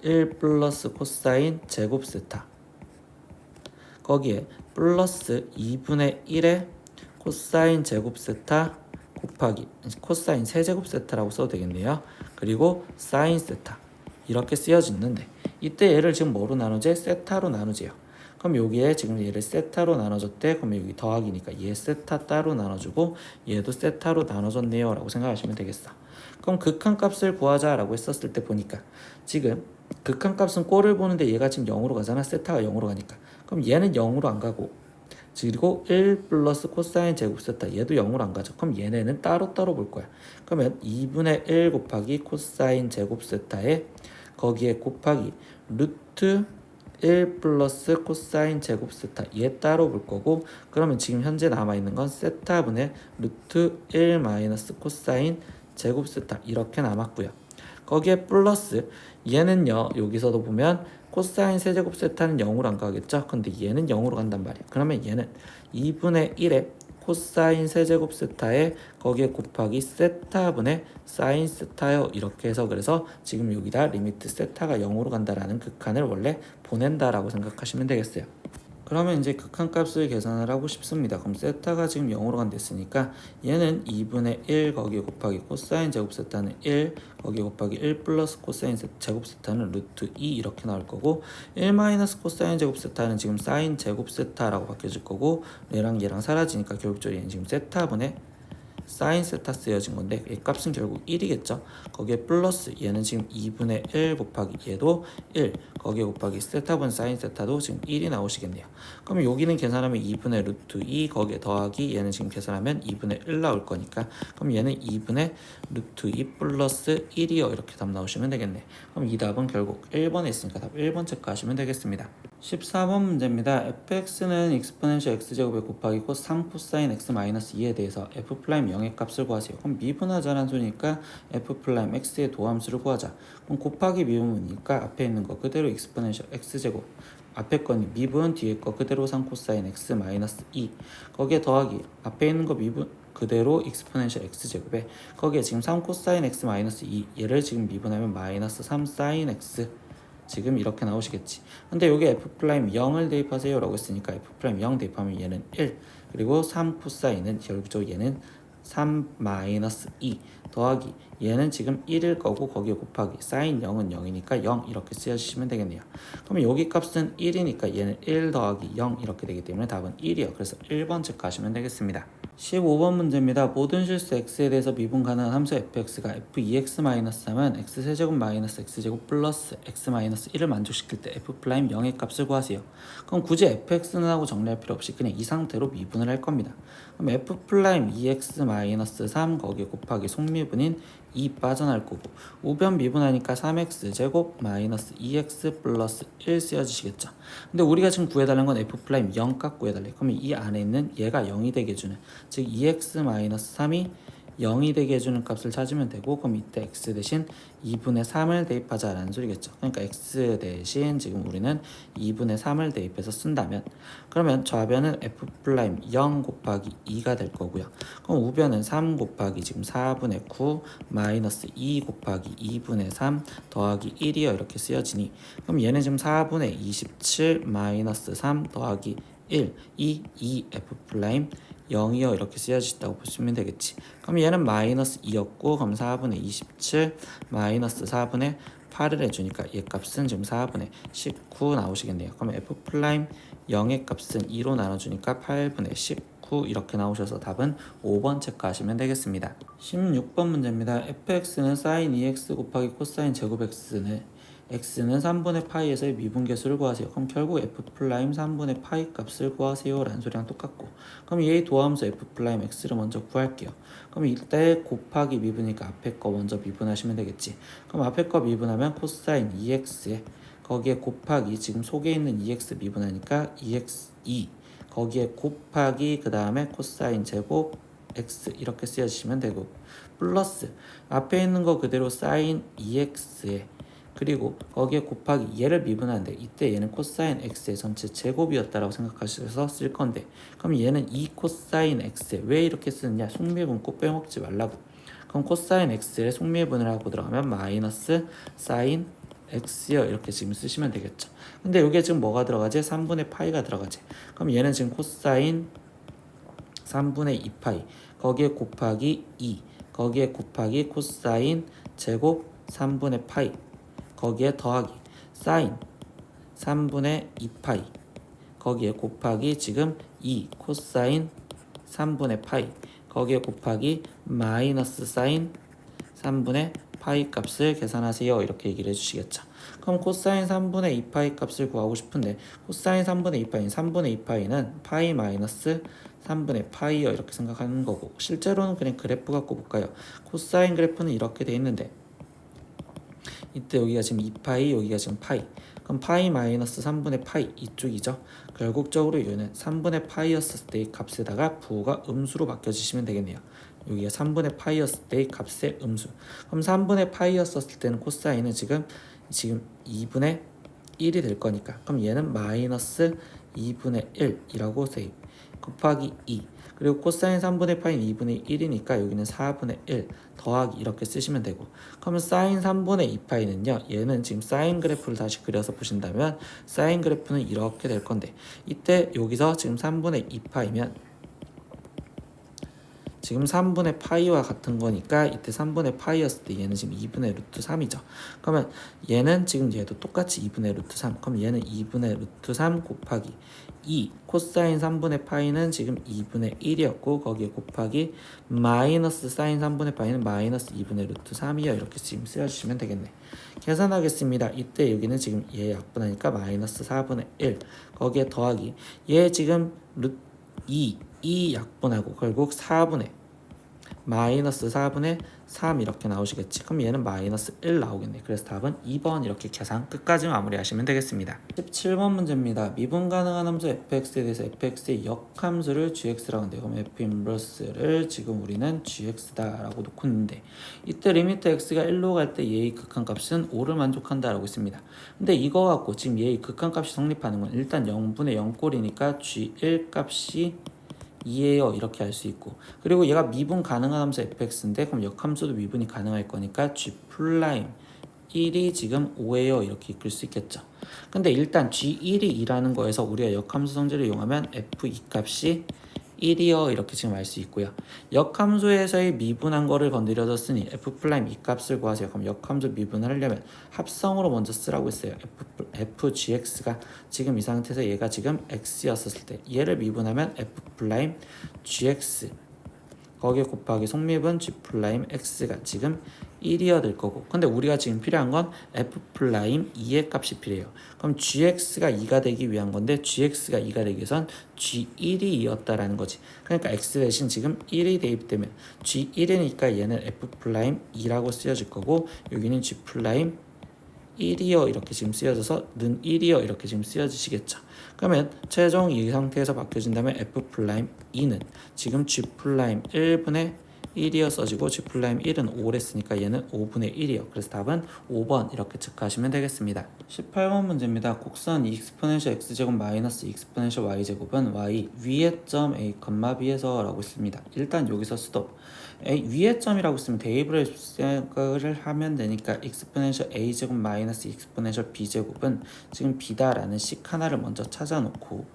1 플러스 코사인 제곱 세타 거기에 플러스 2분의 1에 코사인 제곱 세타 곱하기 코사인 세제곱 세타라고 써도 되겠네요. 그리고 사인 세타 이렇게 쓰여지는데 이때 얘를 지금 뭐로 나누지? 세타로 나누지요. 그럼 여기에 지금 얘를 세타로 나눠줬대. 그럼 여기 더하기니까 얘 세타 따로 나눠주고 얘도 세타로 나눠줬네요 라고 생각하시면 되겠어. 그럼 극한값을 구하자 라고 했었을 때 보니까 지금 극한값은 꼴을 보는데 얘가 지금 0으로 가잖아. 세타가 0으로 가니까 그럼 얘는 0으로 안 가고 그리고 1 플러스 코사인 제곱 세타 얘도 0으로 안 가죠. 그럼 얘네는 따로따로 볼 거야. 그러면 2분의 1 곱하기 코사인 제곱 세타에 거기에 곱하기 루트 1 플러스 코사인 제곱 세타 얘 따로 볼 거고 그러면 지금 현재 남아있는 건 세타분의 루트 1 마이너스 코사인 제곱 세타 이렇게 남았고요. 거기에 플러스 얘는요 여기서도 보면 코사인 세제곱 세타는 0으로 안 가겠죠. 근데 얘는 0으로 간단 말이야. 그러면 얘는 2분의 1에 코사인 세제곱 세타에 거기에 곱하기 세타분의 사인 세타요. 이렇게 해서 그래서 지금 여기다 리미트 세타가 0으로 간다라는 극한을 원래 보낸다라고 생각하시면 되겠어요. 그러면 이제 극한값을 계산을 하고 싶습니다. 그럼 세타가 지금 0으로 간댔으니까 얘는 2분의 1 거기에 곱하기 코사인 제곱 세타는 1 거기에 곱하기 1 플러스 코사인 제곱 세타는 루트 2 이렇게 나올 거고 1 마이너스 코사인 제곱 세타는 지금 사인 제곱 세타라고 바뀌어질 거고 얘랑 사라지니까 결국적으로 얘는 지금 세타분의 사인 세타 쓰여진 건데 이 값은 결국 1이겠죠. 거기에 플러스 얘는 지금 2분의 1 곱하기 얘도 1 거기에 곱하기 세타분 사인 세타도 지금 1이 나오시겠네요. 그럼 여기는 계산하면 2분의 루트 2 거기에 더하기 얘는 지금 계산하면 2분의 1 나올 거니까 그럼 얘는 2분의 루트 2 플러스 1이요. 이렇게 답 나오시면 되겠네. 그럼 이 답은 결국 1번에 있으니까 답 1번 체크하시면 되겠습니다. 14번 문제입니다. fx는 exponential x제곱에 곱하기 3 코사인 x 마이너스 2에 대해서 f 프라임 0의 값을 구하세요. 그럼 미분하자는 소리니까 f 프라임 x의 도함수를 구하자. 그럼 곱하기 미분이니까 앞에 있는 거 그대로 exponential x제곱 앞에 거는 미분 뒤에 거 그대로 3 코사인 x 마이너스 2 거기에 더하기 앞에 있는 거 미분 그대로 exponential x제곱에 거기에 지금 3 코사인 x 마이너스 2 얘를 지금 미분하면 마이너스 3 사인 x 지금 이렇게 나오시겠지. 근데 여기 f'0을 대입하세요 라고 했으니까 f'0 대입하면 얘는 1 그리고 3 코사인은 결국적으로 얘는 3 마이너스 2 더하기 얘는 지금 1일 거고 거기에 곱하기 사인 0은 0이니까 0 이렇게 쓰여주시면 되겠네요. 그러면 여기 값은 1이니까 얘는 1 더하기 0 이렇게 되기 때문에 답은 1이요. 그래서 1번 체크하시면 되겠습니다. 15번 문제입니다. 모든 실수 x에 대해서 미분 가능한 함수 fx가 f2x-3은 x세제곱 마이너스 x제곱 플러스 x-1을 만족시킬 때 f'0의 값을 구하세요. 그럼 굳이 fx는 하고 정리할 필요 없이 그냥 이 상태로 미분을 할 겁니다. 그럼 f'2x-3 거기에 곱하기 속미분인 2 빠져나올 거고 우변 미분하니까 3x 제곱 마이너스 2x 플러스 1 쓰여지시겠죠. 근데 우리가 지금 구해달라는 건 f' 0 값 구해달래. 그러면 이 안에 있는 얘가 0이 되게 해주는 즉 2x 마이너스 3이 0이 되게 해주는 값을 찾으면 되고 그럼 이때 x 대신 2분의 3을 대입하자라는 소리겠죠. 그러니까 x 대신 지금 우리는 2분의 3을 대입해서 쓴다면 그러면 좌변은 f'0 곱하기 2가 될 거고요. 그럼 우변은 3 곱하기 지금 4분의 9 마이너스 2 곱하기 2분의 3 더하기 1이요 이렇게 쓰여지니 그럼 얘는 지금 4분의 27 마이너스 3 더하기 1 2 f' 0이요 이렇게 쓰여진다고 보시면 되겠지. 그럼 얘는 마이너스 2였고 그럼 4분의 27 마이너스 4분의 8을 해주니까 얘 값은 지금 4분의 19 나오시겠네요. 그럼 f' 0의 값은 2로 나눠주니까 8분의 19 이렇게 나오셔서 답은 5번 체크하시면 되겠습니다. 16번 문제입니다. fx는 sin 2x 곱하기 코사인 제곱 x는 3분의 파이에서의 미분계수를 구하세요. 그럼 결국 f' 3분의 파이 값을 구하세요 라는 소리랑 똑같고 그럼 얘의 도함수 f' x를 먼저 구할게요. 그럼 이때 곱하기 미분이니까 앞에 거 먼저 미분하시면 되겠지. 그럼 앞에 거 미분하면 코사인 2x에 거기에 곱하기 지금 속에 있는 2x 미분하니까 2x2 거기에 곱하기 그 다음에 코사인 제곱 x 이렇게 쓰여주시면 되고 플러스 앞에 있는 거 그대로 사인 2x에 그리고 거기에 곱하기 얘를 미분하는데 이때 얘는 코사인 x의 전체 제곱이었다라고 생각하셔서 쓸 건데 그럼 얘는 2 코사인 x에 왜 이렇게 쓰느냐 속미분 꼭 빼먹지 말라고. 그럼 코사인 x에 속미분을 하고 들어가면 마이너스 사인 x요 이렇게 지금 쓰시면 되겠죠. 근데 여기에 지금 뭐가 들어가지? 3분의 파이가 들어가지. 그럼 얘는 지금 코사인 3분의 2파이 거기에 곱하기 2 거기에 곱하기 코사인 제곱 3분의 파이 거기에 더하기 사인 3분의 2파이 거기에 곱하기 지금 2 코사인 3분의 파이 거기에 곱하기 마이너스 사인 3분의 파이 값을 계산하세요 이렇게 얘기를 해주시겠죠. 그럼 코사인 3분의 2파이 값을 구하고 싶은데 코사인 3분의 2파이 3분의 2파이는 파이 마이너스 3분의 파이요 이렇게 생각하는 거고 실제로는 그냥 그래프 갖고 볼까요. 코사인 그래프는 이렇게 돼 있는데 이때 여기가 지금 2파이 여기가 지금 파이 그럼 파이 마이너스 3분의 파이 이쪽이죠. 결국적으로 얘는 3분의 파이였을 때의 값에다가 부호가 음수로 바뀌어주시면 되겠네요. 여기가 3분의 파이였을 때의 값의 음수. 그럼 3분의 파이였을 때는 코사인은 지금 2분의 1이 될 거니까 그럼 얘는 마이너스 2분의 1이라고 세입 곱하기 2 그리고 코사인 3분의 파이는 2분의 1이니까 여기는 4분의 1 더하기 이렇게 쓰시면 되고 그러면 사인 3분의 2파이는요 얘는 지금 사인 그래프를 다시 그려서 보신다면 사인 그래프는 이렇게 될 건데 이때 여기서 지금 3분의 2파이면 지금 3분의 파이와 같은 거니까 이때 3분의 파이였을 때 얘는 지금 2분의 루트 3이죠. 그러면 얘는 지금 얘도 똑같이 2분의 루트 3 그럼 얘는 2분의 루트 3 곱하기 2 코사인 3분의 파이는 지금 2분의 1이었고 거기에 곱하기 마이너스 사인 3분의 파이는 마이너스 2분의 루트 3이요 이렇게 지금 쓰여주시면 되겠네. 계산하겠습니다. 이때 여기는 지금 얘 약분하니까 마이너스 4분의 1 거기에 더하기 얘 지금 루트 2 약분하고 결국 4분의 마이너스 4분의 3 이렇게 나오시겠지. 그럼 얘는 마이너스 1 나오겠네. 그래서 답은 2번 이렇게 계산 끝까지 마무리하시면 되겠습니다. 17번 문제입니다. 미분 가능한 함수 fx에 대해서 fx의 역함수를 gx라고 하는데 그럼 f 인버스를 지금 우리는 gx다 라고 놓고 있는데 이때 리미트 x가 1로 갈 때 얘의 극한값은 5를 만족한다 라고 있습니다. 근데 이거 갖고 지금 얘의 극한값이 성립하는 건 일단 0분의 0꼴이니까 g1 값이 2예요 이렇게 할 수 있고 그리고 얘가 미분 가능한 함수 fx인데 그럼 역함수도 미분이 가능할 거니까 g 플라임 1이 지금 5예요 이렇게 이끌 수 있겠죠. 근데 일단 g1이 2라는 거에서 우리가 역함수 성질을 이용하면 f2 값이 1이요 이렇게 지금 알 수 있고요. 역함수에서의 미분한 거를 건드려줬으니 f'2 값을 구하세요. 그럼 역함수 미분을 하려면 합성으로 먼저 쓰라고 했어요. fgx가 지금 이 상태에서 얘가 지금 x였었을 때 얘를 미분하면 f'(gx) 거기에 곱하기 속립은 G 플라임 X가 지금 1이어 될 거고, 근데 우리가 지금 필요한 건 F 플라임 2의 값이 필요해요. 그럼 GX가 2가 되기 위한 건데 GX가 2가 되기 위해선 G1이 2였다라는 거지. 그러니까 X 대신 지금 1이 대입되면 G1이니까 얘는 F 플라임 2라고 쓰여질 거고, 여기는 G 플라임 1이어 이렇게 지금 쓰여져서 는 1이어 이렇게 지금 쓰여지시겠죠. 그러면 최종 이 상태에서 바뀌어진다면 F 플라임 2는 지금 G 플라임 1분의 1이어 써지고 G 플라임 1은 5를 했으니까 얘는 5분의 1이요. 그래서 답은 5번 이렇게 체크하시면 되겠습니다. 18번 문제입니다. 곡선 익스포넨셜 x제곱 마이너스 익스포넨셜 y제곱은 y 위의 점 a, b에서 라고 있습니다. 일단 여기서 스톱. 위의 점이라고 쓰면 대입을 생각을 하면 되니까 익스포넨셜 a제곱 마이너스 익스포넨셜 b제곱은 지금 b다라는 식 하나를 먼저 찾아놓고,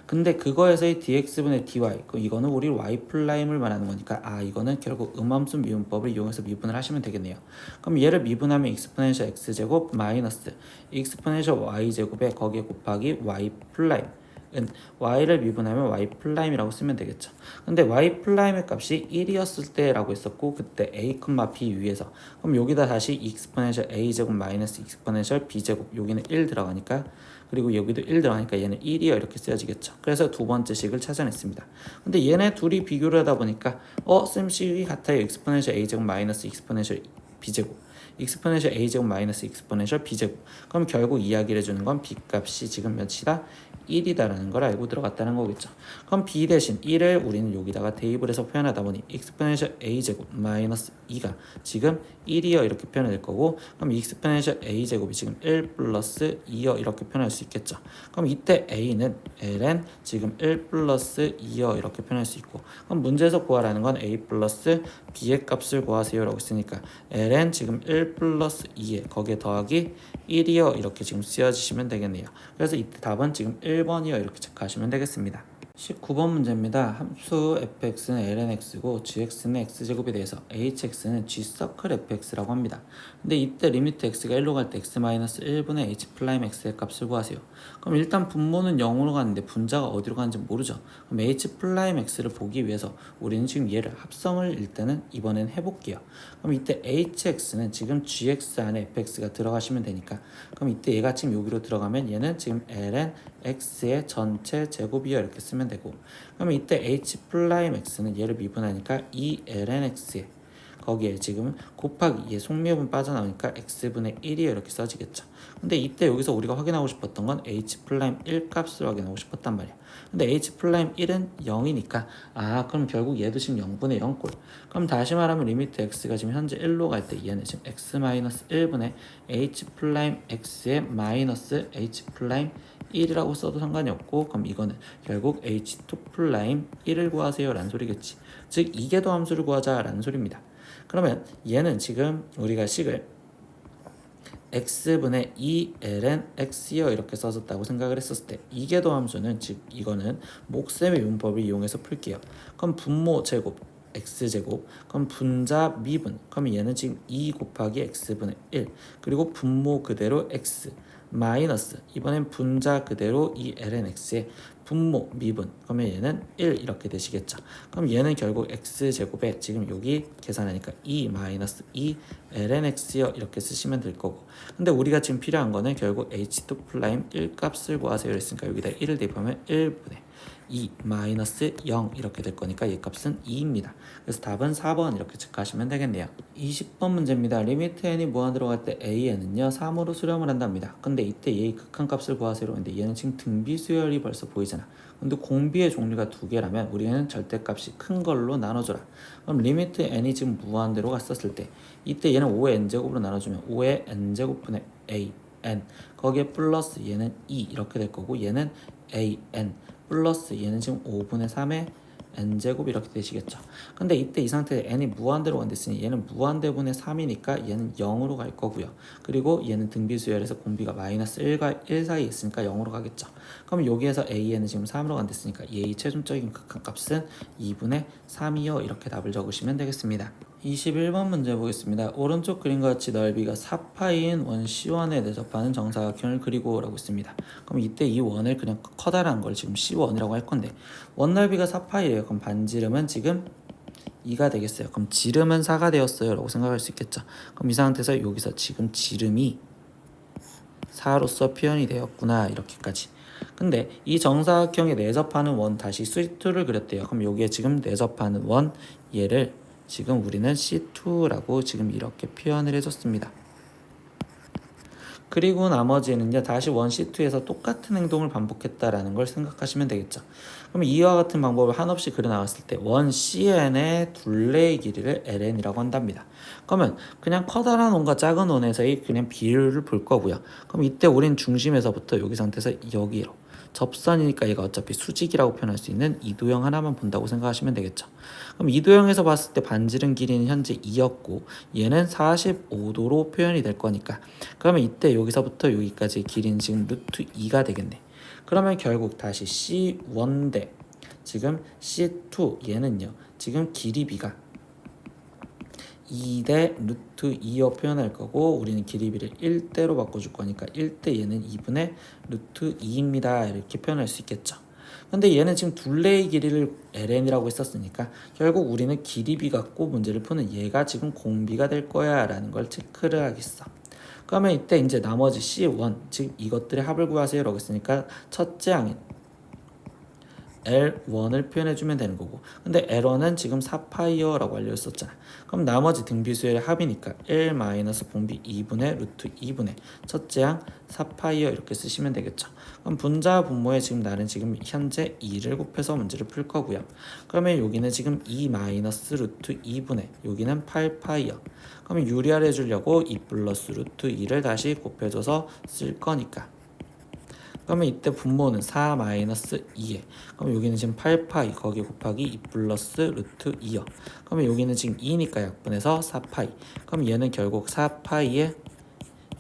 근데 그거에서의 dx분의 dy, 이거는 우리 y 플라임을 말하는 거니까 이거는 결국 음함수 미분법을 이용해서 미분을 하시면 되겠네요. 그럼 얘를 미분하면 익스포넨셜 x제곱 마이너스 익스포넨셜 y제곱에 거기에 곱하기 y 플라임 은 y를 미분하면 y 플라임이라고 쓰면 되겠죠. 근데 y 플라임의 값이 1이었을 때라고 했었고, 그때 a, b 위에서, 그럼 여기다 다시 익스포넨셜 a제곱 마이너스 익스포넨셜 b제곱, 여기는 1 들어가니까, 그리고 여기도 1 들어가니까 얘는 1이요 이렇게 쓰여지겠죠. 그래서 두 번째 식을 찾아냈습니다. 근데 얘네 둘이 비교를 하다 보니까 셈식이 같아요. 익스포넨셜 a제곱 마이너스 익스포넨셜 b제곱, 익스포넨셜 a제곱 마이너스 익스포넨셜 b제곱. 그럼 결국 이야기를 해주는 건 b 값이 지금 몇이다? 1이다라는 걸 알고 들어갔다는 거겠죠. 그럼 b 대신 1을 우리는 여기다가 대입을 해서 표현하다 보니 익스포넨셜 a제곱 마이너스 2가 지금 1이요 이렇게 표현될 거고, 그럼 익스포넨셜 a제곱이 지금 1 플러스 2요 이렇게 표현할 수 있겠죠. 그럼 이때 a는 ln 지금 1 플러스 2요 이렇게 표현할 수 있고, 그럼 문제에서 구하라는 건 a 플러스 b의 값을 구하세요 라고 했으니까 ln 지금 1 플러스 2에 거기에 더하기 1이요 이렇게 지금 쓰여지시면 되겠네요. 그래서 이때 답은 지금 1번이요 이렇게 체크하시면 되겠습니다. 19번 문제입니다. 함수 fx는 lnx고 gx는 x제곱에 대해서 hx는 g서클 fx라고 합니다. 근데 이때 리미트 x가 1로 갈 때 x-1분의 h 플라임 x의 값을 구하세요. 그럼 일단 분모는 0으로 가는데 분자가 어디로 가는지 모르죠. 그럼 h 플라임 x를 보기 위해서 우리는 지금 얘를 합성을 일단은 이번엔 해볼게요. 그럼 이때 hx는 지금 gx 안에 fx가 들어가시면 되니까, 그럼 이때 얘가 지금 여기로 들어가면 얘는 지금 ln x의 전체 제곱이요 이렇게 쓰면 되고, 그러면 이때 h 플라임 x는 얘를 미분하니까 2ln x에 거기에 지금 곱하기 얘 속미분 빠져나오니까 x분의 1이요 이렇게 써지겠죠. 근데 이때 여기서 우리가 확인하고 싶었던 건 h 플라임 1 값을 확인하고 싶었단 말이야. 근데 h 플라임 1은 0이니까 그럼 결국 얘도 지금 0분의 0꼴. 그럼 다시 말하면 리미트 x가 지금 현재 1로 갈 때 얘는 지금 x-1분의 h 플라임 x의 마이너스 h 플라임 1이라고 써도 상관이 없고, 그럼 이거는 결국 h2 플라임 1을 구하세요 라는 소리겠지. 즉 이계도 함수를 구하자 라는 소리입니다. 그러면 얘는 지금 우리가 식을 x분의 2ln x요 이렇게 써졌다고 생각을 했었을 때, 이계도 함수는 즉 이거는 목셈의 문법을 이용해서 풀게요. 그럼 분모 제곱 x제곱, 그럼 분자 미분, 그럼 얘는 지금 2 곱하기 x분의 1, 그리고 분모 그대로 x 마이너스, 이번엔 분자 그대로 2ln x의 분모 미분, 그러면 얘는 1 이렇게 되시겠죠. 그럼 얘는 결국 x제곱에 지금 여기 계산하니까 2 마이너스 2 ln x요 이렇게 쓰시면 될 거고, 근데 우리가 지금 필요한 거는 결국 h2 플라임 1 값을 구하세요 했으니까 여기다 1을 대입하면 1분의 2 마이너스 0 이렇게 될 거니까 얘 값은 2입니다. 그래서 답은 4번 이렇게 체크하시면 되겠네요. 20번 문제입니다. 리미트 n이 무한으로 갈 때 an은요 3으로 수렴을 한답니다. 근데 이때 얘의 극한값을 구하세요 했는데 얘는 지금 등비수열이 벌써 보이잖아. 근데 공비의 종류가 두 개라면 우리는 절대값이 큰 걸로 나눠줘라. 그럼 리미트 n이 지금 무한대로 갔었을 때 이때 얘는 5의 n제곱으로 나눠주면 5의 n제곱분의 a n 거기에 플러스 얘는 2 이렇게 될 거고, 얘는 a n 플러스 얘는 지금 5분의 3의 n제곱 이렇게 되시겠죠. 근데 이때 이 상태에 n이 무한대로 간댔으니 얘는 무한대분의 3이니까 얘는 0으로 갈 거고요. 그리고 얘는 등비수열에서 공비가 마이너스 1과 1 사이에 있으니까 0으로 가겠죠. 그럼 여기에서 an은 지금 3으로 간댔으니까 얘의 최종적인 극한값은 2분의 3이요 이렇게 답을 적으시면 되겠습니다. 21번 문제 보겠습니다. 오른쪽 그림과 같이 넓이가 4파인 원 C1에 대접하는 정사각형을 그리고 라고 있습니다. 그럼 이때 이 원을 그냥 커다란 걸 지금 C1이라고 할 건데, 원 넓이가 4파이래요. 그럼 반지름은 지금 2가 되겠어요. 그럼 지름은 4가 되었어요 라고 생각할 수 있겠죠. 그럼 이 상태에서 여기서 지금 지름이 4로서 표현이 되었구나 이렇게까지. 근데 이 정사각형에 내접하는 원 다시 C2를 그렸대요. 그럼 여기에 지금 내접하는 원 얘를 지금 우리는 C2라고 지금 이렇게 표현을 해줬습니다. 그리고 나머지는요 다시 원 C2에서 똑같은 행동을 반복했다라는 걸 생각하시면 되겠죠. 그럼 이와 같은 방법을 한없이 그려 나갔을 때 원 CN의 둘레의 길이를 LN이라고 한답니다. 그러면 그냥 커다란 원과 작은 원에서의 그냥 비율을 볼 거고요. 그럼 이때 우린 중심에서부터 여기 상태에서 여기로 접선이니까 얘가 어차피 수직이라고 표현할 수 있는 이도형 하나만 본다고 생각하시면 되겠죠. 그럼 이도형에서 봤을 때 반지름 길이는 현재 2였고 얘는 45도로 표현이 될 거니까 그러면 이때 여기서부터 여기까지 길이는 지금 루트 2가 되겠네. 그러면 결국 다시 C1 대 지금 C2 얘는요 지금 길이 B가 2대 루트 2여 표현할 거고 우리는 길이 B를 1대로 바꿔줄 거니까 1대 얘는 2분의 루트 2입니다 이렇게 표현할 수 있겠죠. 근데 얘는 지금 둘레의 길이를 ln이라고 했었으니까 결국 우리는 길이 B 갖고 문제를 푸는 얘가 지금 공비가 될 거야 라는 걸 체크를 하겠어. 그러면 이때 이제 나머지 C1 즉 이것들의 합을 구하세요 라고 했으니까 첫째 항인 L1을 표현해주면 되는 거고 근데 L1은 지금 4파이어 라고 알려줬었잖아. 그럼 나머지 등비수의 합이니까 1 공비 2분의 루트 2분의 첫째 항 4파이어 이렇게 쓰시면 되겠죠. 그럼 분자 분모에 지금 나는 지금 현재 2를 곱해서 문제를 풀 거고요. 그러면 여기는 지금 2 루트 2분의 여기는 8파이어. 그러면 유리화를 해주려고 2 플러스 루트 2를 다시 곱해줘서 쓸 거니까 그러면 이때 분모는 4 2에 그럼 여기는 지금 8파이 거기 곱하기 2 플러스 루트 2요. 그러면 여기는 지금 2니까 약분해서 4파이. 그럼 얘는 결국 4파이에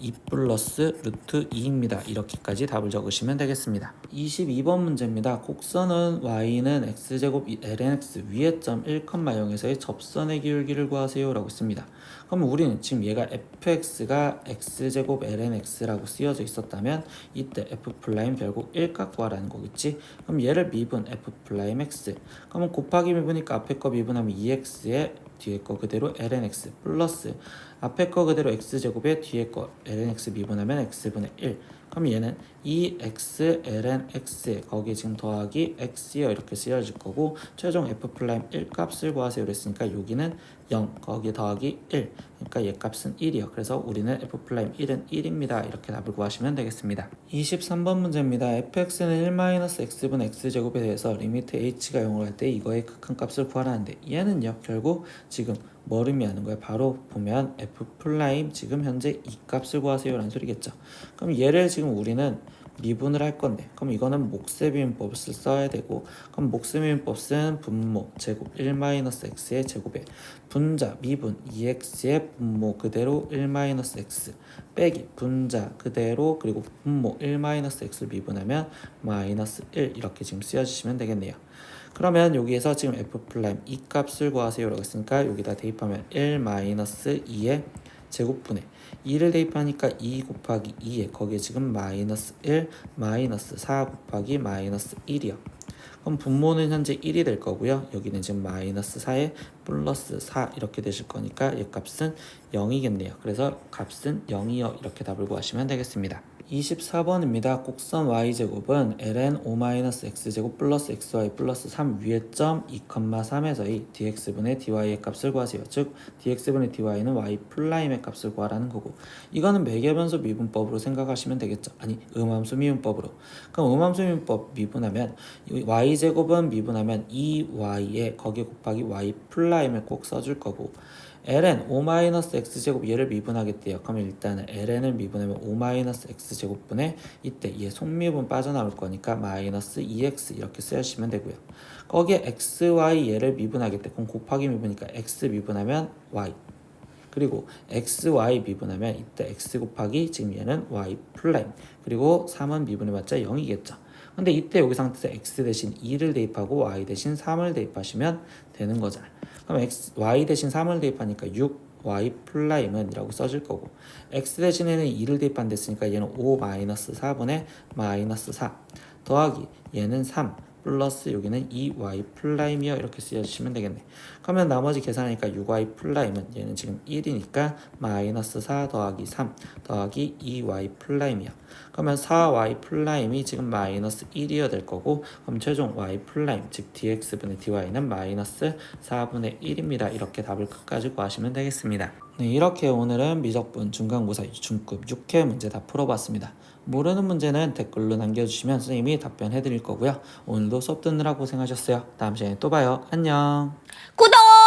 2 플러스 루트 2입니다. 이렇게까지 답을 적으시면 되겠습니다. 22번 문제입니다. 곡선은 y는 x제곱 lnx 위의 점 1,0에서의 접선의 기울기를 구하세요 라고 했습니다. 그럼 우리는 지금 얘가 fx가 x제곱 lnx라고 쓰여져 있었다면 이때 f' 결국 1값 구하라는 거겠지. 그럼 얘를 미분 f'x 그러면 곱하기 미분이니까 앞에 거 미분하면 2x에 뒤에 거 그대로 lnx 플러스 앞에 거 그대로 x제곱에 뒤에 거 lnx 미분하면 x분의 1 그럼 얘는 2x lnx에 거기에 지금 더하기 x요 이렇게 쓰여질 거고 최종 f'1 값을 구하세요 그랬으니까 여기는 0 거기에 더하기 1 그러니까 얘 값은 1이요. 그래서 우리는 f'1은 1입니다. 이렇게 답을 구하시면 되겠습니다. 23번 문제입니다. fx는 1-x분의 x제곱에 대해서 리미트 h가 0을 할 때 이거의 극한값을 구하라는데 얘는요 결국 지금 뭘 의미하는 거예요? 바로 보면 f' 지금 현재 이 값을 구하세요 라는 소리겠죠. 그럼 얘를 지금 우리는 미분을 할 건데 그럼 이거는 몫세비분법을 써야 되고 그럼 몫세비분법 쓴 분모 제곱 1-x의 제곱에 분자 미분 2x의 분모 그대로 1-x 빼기 분자 그대로 그리고 분모 1-x를 미분하면 -1 이렇게 지금 쓰여주시면 되겠네요. 그러면 여기에서 지금 f' 이 값을 구하세요 라고 했으니까 여기다 대입하면 1-2의 제곱분의 2를 대입하니까 2 곱하기 2에 거기에 지금 -1 -4 곱하기 -1이요. 그럼 분모는 현재 1이 될 거고요. 여기는 지금 -4에 플러스 4 이렇게 되실 거니까 얘 값은 0이겠네요. 그래서 값은 0이요. 이렇게 답을 구하시면 되겠습니다. 24번입니다. 곡선 y제곱은 ln 5-x제곱 플러스 xy 플러스 3 위의 점 2,3에서의 dx분의 dy의 값을 구하세요. 즉 dx분의 dy는 y''의 값을 구하라는 거고 이거는 매개변수 미분법으로 생각하시면 되겠죠. 아니 음함수 미분법으로. 그럼 음함수 미분법 미분하면 y제곱은 미분하면 2y에 거기에 곱하기 y''을 꼭 써줄 거고 ln 5-x제곱 얘를 미분하겠대요. 그럼 일단은 ln을 미분하면 5-x제곱분의 이때 얘 속미분 빠져나올 거니까 -2x 이렇게 쓰시면 되고요. 거기에 xy 얘를 미분하겠대. 그럼 곱하기 미분이니까 x 미분하면 y 그리고 xy 미분하면 이때 x 곱하기 지금 얘는 y' 그리고 3은 미분해봤자 0이겠죠. 근데 이때 여기 상태에서 x 대신 2를 대입하고 y 대신 3을 대입하시면 되는 거잖아요. 그럼 y 대신 3을 대입하니까 6y'은 이라고 써질 거고 x 대신에는 2를 대입한 됐으니까 얘는 5-4분의 -4 더하기 얘는 3 플러스 여기는 2y 프라임이요 이렇게 쓰여주시면 되겠네. 그러면 나머지 계산하니까 6y 프라임은 얘는 지금 1이니까 마이너스 4 더하기 3 더하기 2y 프라임이요. 그러면 4y 프라임이 지금 마이너스 1이어야 될 거고, 그럼 최종 y 프라임 즉 dx분의 dy는 마이너스 4분의 1입니다. 이렇게 답을 끝까지 구하시면 되겠습니다. 네, 이렇게 오늘은 미적분 중간고사 중급 6회 문제 다 풀어봤습니다. 모르는 문제는 댓글로 남겨주시면 선생님이 답변해 드릴 거고요. 오늘도 수업 듣느라 고생하셨어요. 다음 시간에 또 봐요. 안녕. 구독!